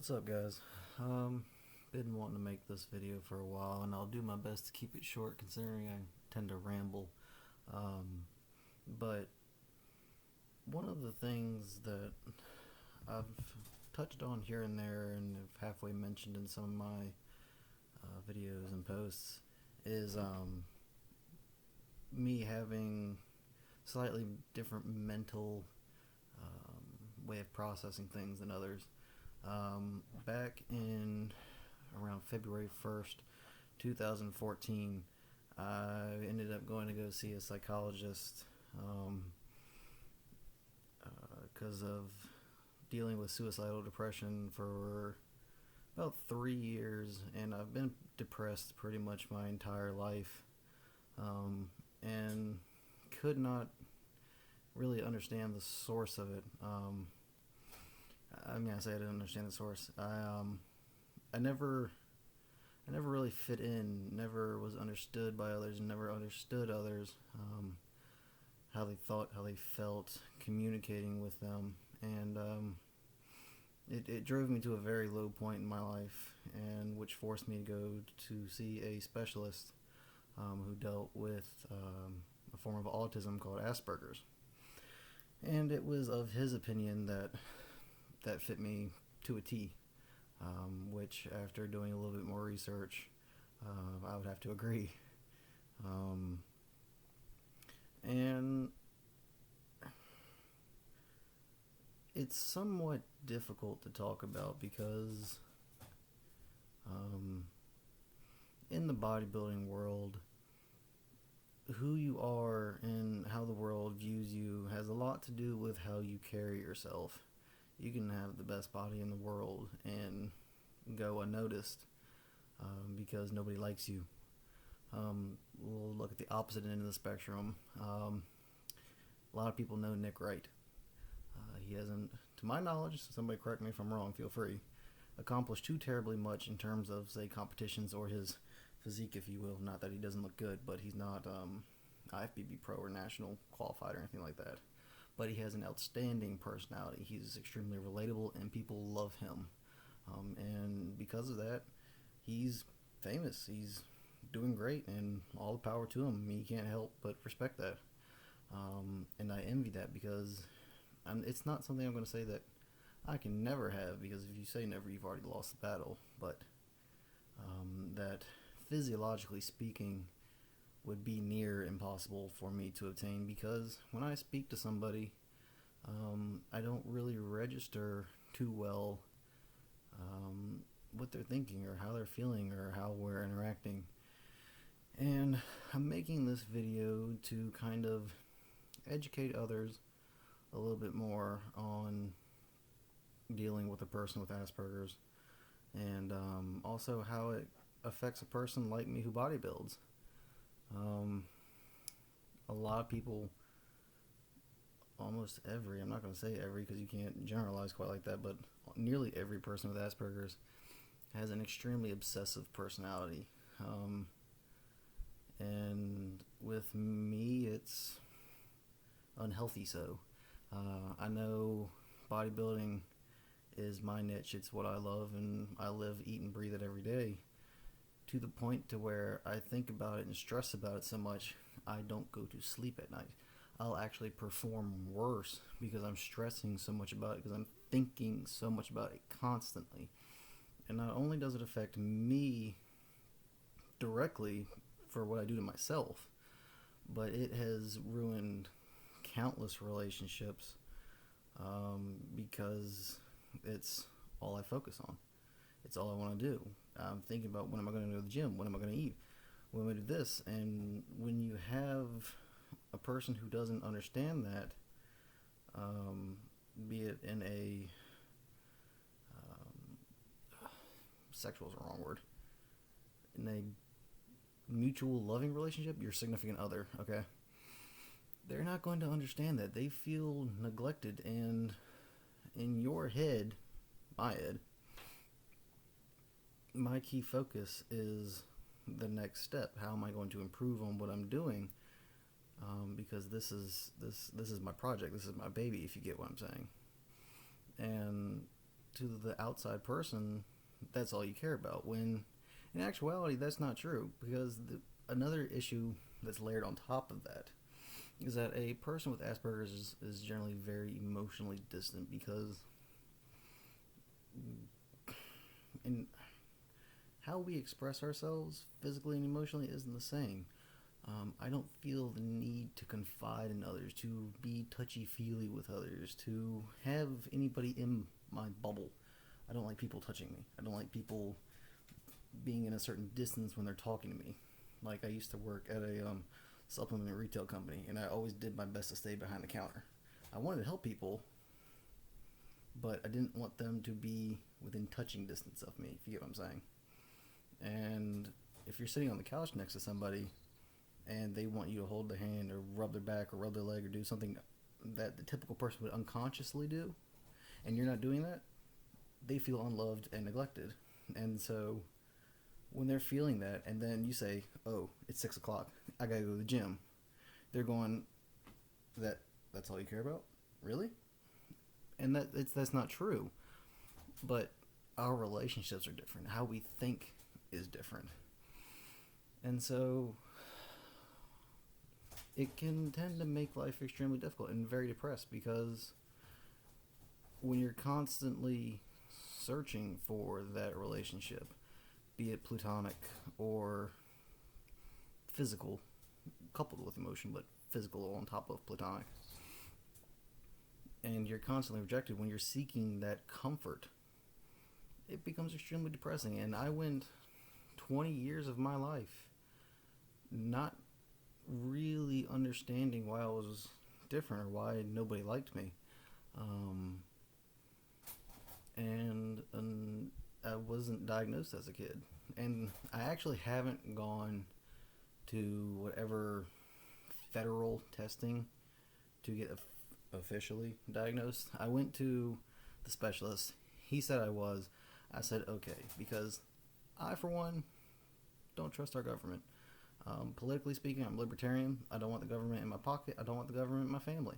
What's up, guys? Been wanting to make this video for a while, and I'll do my best to keep it short considering I tend to ramble. But one of the things that I've touched on here and there and have halfway mentioned in some of my videos and posts is me having slightly different mental way of processing things than others. Back in around February 1st, 2014, I ended up going to go see a psychologist because of dealing with suicidal depression for about 3 years, and I've been depressed pretty much my entire life, and could not really understand the source of it. I say I didn't understand the source. I never really fit in. Never was understood by others. Never understood others. How they thought, how they felt, communicating with them, and it drove me to a very low point in my life, and which forced me to go to see a specialist who dealt with a form of autism called Aspergers, and it was of his opinion that fit me to a T, which after doing a little bit more research, I would have to agree. And it's somewhat difficult to talk about because in the bodybuilding world, who you are and how the world views you has a lot to do with how you carry yourself. You can have the best body in the world and go unnoticed because nobody likes you. We'll look at the opposite end of the spectrum. A lot of people know Nick Wright. He hasn't, to my knowledge, somebody correct me if I'm wrong, feel free, accomplished too terribly much in terms of, say, competitions or his physique, if you will. Not that he doesn't look good, but he's not IFBB pro or national qualified or anything like that. But he has an outstanding personality. He's extremely relatable, and people love him. And because of that, he's famous. He's doing great, and all the power to him. You can't help but respect that. And I envy that because it's not something I'm going to say that I can never have, because if you say never, you've already lost the battle. But that physiologically speaking would be near impossible for me to obtain, because when I speak to somebody, I don't really register too well what they're thinking or how they're feeling or how we're interacting. And I'm making this video to kind of educate others a little bit more on dealing with a person with Asperger's, and also how it affects a person like me who bodybuilds. A lot of people, almost every, I'm not going to say every because you can't generalize quite like that, but nearly every person with Asperger's has an extremely obsessive personality. And with me, it's unhealthy so. I know bodybuilding is my niche. It's what I love, and I live, eat, and breathe it every day, to the point to where I think about it and stress about it so much I don't go to sleep at night. I'll actually perform worse because I'm stressing so much about it, because I'm thinking so much about it constantly. And not only does it affect me directly for what I do to myself, but it has ruined countless relationships because it's all I focus on. It's all I want to do. I'm thinking about, when am I going to go to the gym? When am I going to eat? When am I going to do this? And when you have a person who doesn't understand that, be it in a sexual is the wrong word, in a mutual loving relationship, your significant other, okay, they're not going to understand that. They feel neglected, and in your head, my head, my key focus is the next step. How am I going to improve on what I'm doing? Because this is my project. This is my baby, if you get what I'm saying. And to the outside person, that's all you care about. When in actuality, that's not true, because another issue that's layered on top of that is that a person with Asperger's is generally very emotionally distant, because in how we express ourselves physically and emotionally isn't the same. I don't feel the need to confide in others, to be touchy-feely with others, to have anybody in my bubble. I don't like people touching me. I don't like people being in a certain distance when they're talking to me. Like, I used to work at a supplement retail company, and I always did my best to stay behind the counter. I wanted to help people, but I didn't want them to be within touching distance of me, if you get what I'm saying. And if you're sitting on the couch next to somebody and they want you to hold their hand or rub their back or rub their leg or do something that the typical person would unconsciously do, and you're not doing that, they feel unloved and neglected. And so when they're feeling that, and then you say, oh, it's 6 o'clock, I gotta go to the gym, they're going, that's all you care about? Really? And that's not true. But our relationships are different. How we think is different. And so it can tend to make life extremely difficult and very depressed, because when you're constantly searching for that relationship, be it platonic or physical, coupled with emotion, but physical on top of platonic, and you're constantly rejected when you're seeking that comfort, it becomes extremely depressing. And I went 20 years of my life not really understanding why I was different or why nobody liked me. And I wasn't diagnosed as a kid. And I actually haven't gone to whatever federal testing to get officially diagnosed. I went to the specialist. He said I was. I said okay, because I, for one, don't trust our government. Politically speaking, I'm libertarian. I don't want the government in my pocket. I don't want the government in my family.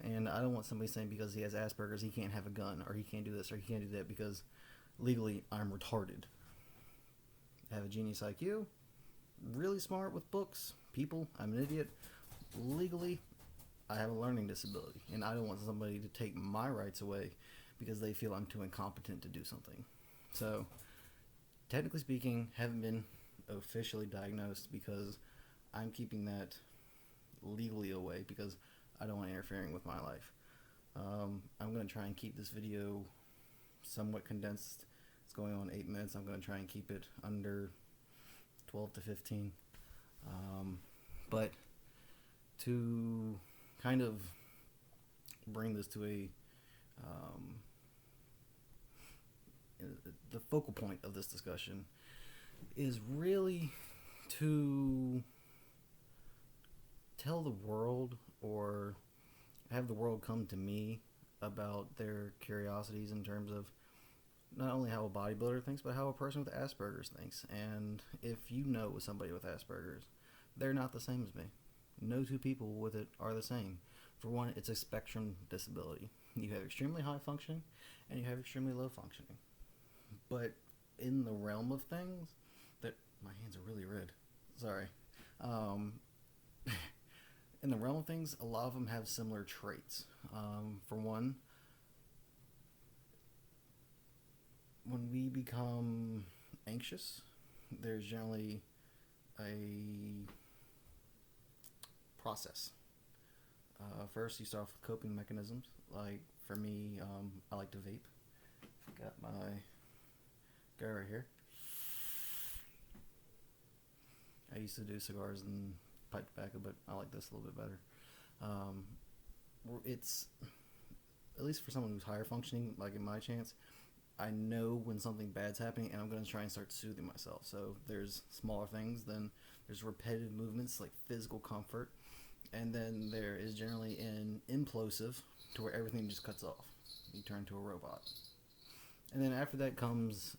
And I don't want somebody saying because he has Asperger's he can't have a gun, or he can't do this, or he can't do that, because legally I'm retarded. I have a genius IQ, really smart with books, people, I'm an idiot. Legally, I have a learning disability, and I don't want somebody to take my rights away because they feel I'm too incompetent to do something. So, technically speaking, haven't been officially diagnosed, because I'm keeping that legally away, because I don't want interfering with my life. I'm going to try and keep this video somewhat condensed. It's going on 8 minutes. I'm going to try and keep it under 12 to 15. But to kind of bring this to the focal point of this discussion is really to tell the world, or have the world come to me about their curiosities in terms of not only how a bodybuilder thinks, but how a person with Asperger's thinks. And if you know somebody with Asperger's, they're not the same as me. No two people with it are the same. For one, it's a spectrum disability. You have extremely high functioning and you have extremely low functioning. But in the realm of things, that my hands are really red. Sorry. In the realm of things, a lot of them have similar traits. For one, when we become anxious, there's generally a process. First, you start off with coping mechanisms. Like for me, I like to vape. Got my guy right here. I used to do cigars and pipe tobacco, but I like this a little bit better. It's, at least for someone who's higher functioning, like in my chance, I know when something bad's happening, and I'm going to try and start soothing myself. So there's smaller things, then there's repetitive movements like physical comfort, and then there is generally an implosive, to where everything just cuts off. You turn into a robot. And then after that comes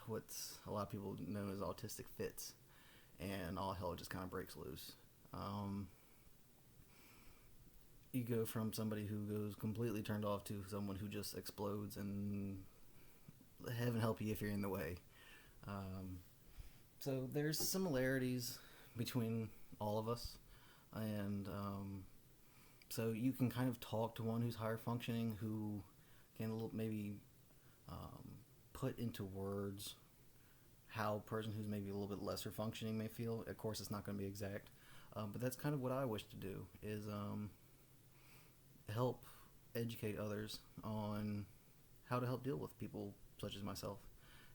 what's a lot of people know as autistic fits, and all hell just kind of breaks loose. you go from somebody who goes completely turned off to someone who just explodes, and heaven help you if you're in the way. Um, so there's similarities between all of us, and so you can kind of talk to one who's higher functioning, who can maybe um, put into words how a person who's maybe a little bit lesser functioning may feel. Of course, it's not going to be exact, but that's kind of what I wish to do, is help educate others on how to help deal with people such as myself.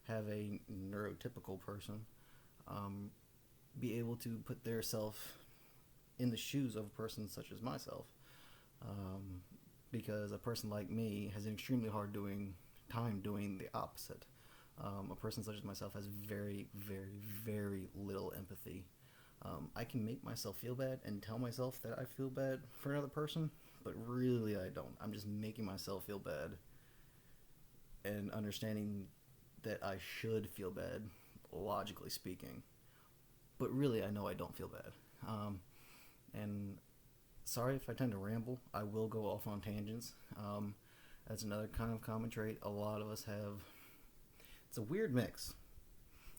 Have a neurotypical person be able to put their self in the shoes of a person such as myself, because a person like me has an extremely hard time doing the opposite. A person such as myself has very, very, very little empathy. I can make myself feel bad and tell myself that I feel bad for another person, but really I don't. I'm just making myself feel bad and understanding that I should feel bad, logically speaking. But really, I know I don't feel bad. And sorry if I tend to ramble. I will go off on tangents. That's another kind of common trait a lot of us have. It's a weird mix.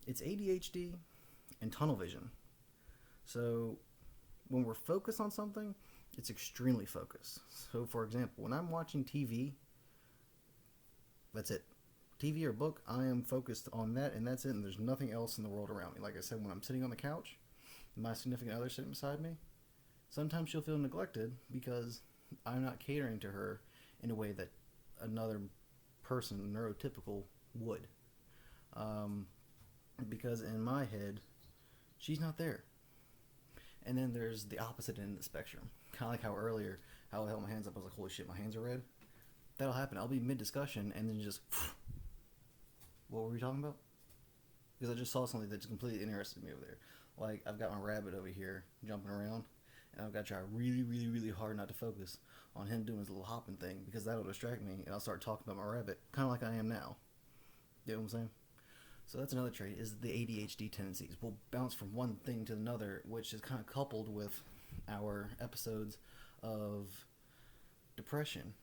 It's ADHD and tunnel vision. So when we're focused on something, it's extremely focused. So for example, when I'm watching TV, that's it. TV or book, I am focused on that, and that's it, and there's nothing else in the world around me. Like I said, when I'm sitting on the couch, my significant other sitting beside me, sometimes she'll feel neglected because I'm not catering to her in a way that another person, neurotypical, would. Because in my head, she's not there. And then there's the opposite end of the spectrum. Kind of like how earlier, how I held my hands up, I was like, holy shit, my hands are red. That'll happen. I'll be mid-discussion, and then just... What were we talking about? Because I just saw something that just completely interested me over there. Like, I've got my rabbit over here jumping around, and I've got to try really, really, really hard not to focus on him doing his little hopping thing, because that'll distract me, and I'll start talking about my rabbit, kind of like I am now. You know what I'm saying? So that's another trait, is the ADHD tendencies. We'll bounce from one thing to another, which is kind of coupled with our episodes of depression.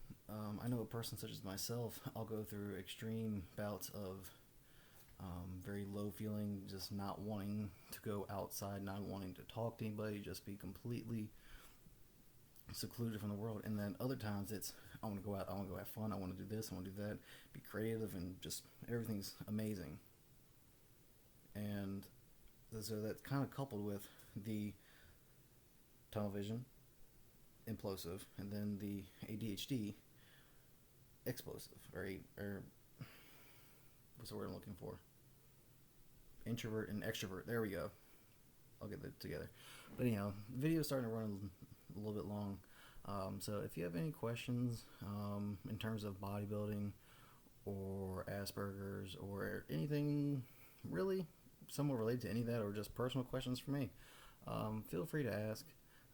I know a person such as myself, I'll go through extreme bouts of very low feeling, just not wanting to go outside, not wanting to talk to anybody, just be completely secluded from the world. And then other times it's, I want to go out, I want to go have fun, I want to do this, I want to do that, be creative, and just everything's amazing. And so that's kind of coupled with the tunnel vision, implosive, and then the ADHD, explosive, or what's the word I'm looking for? Introvert and extrovert. There we go. I'll get that together. But anyhow, the video's starting to run a little bit long. So if you have any questions in terms of bodybuilding or Aspergers or anything really somewhat related to any of that, or just personal questions for me, feel free to ask.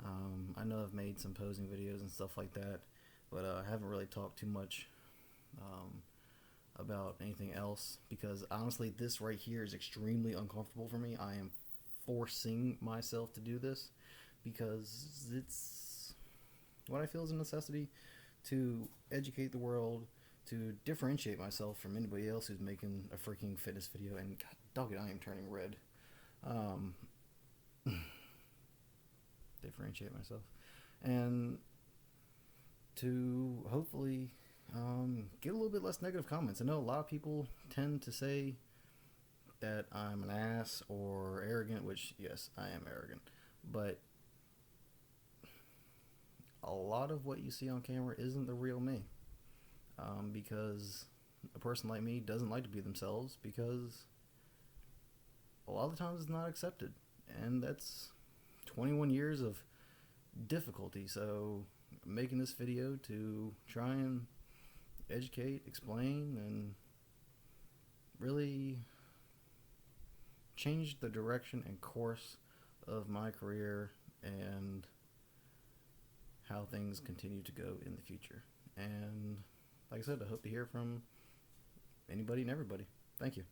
I know I've made some posing videos and stuff like that, but I haven't really talked too much about anything else, because honestly this right here is extremely uncomfortable for me. I am forcing myself to do this because it's what I feel is a necessity to educate the world, to differentiate myself from anybody else who's making a freaking fitness video. And god dog it, I am turning red. Differentiate myself, and to hopefully get a little bit less negative comments. I know a lot of people tend to say that I'm an ass or arrogant, which yes, I am arrogant, but a lot of what you see on camera isn't the real me, because a person like me doesn't like to be themselves, because a lot of the times it's not accepted, and that's 21 years of difficulty. So making this video to try and educate, explain, and really change the direction and course of my career and how things continue to go in the future. And like I said, I hope to hear from anybody and everybody. Thank you.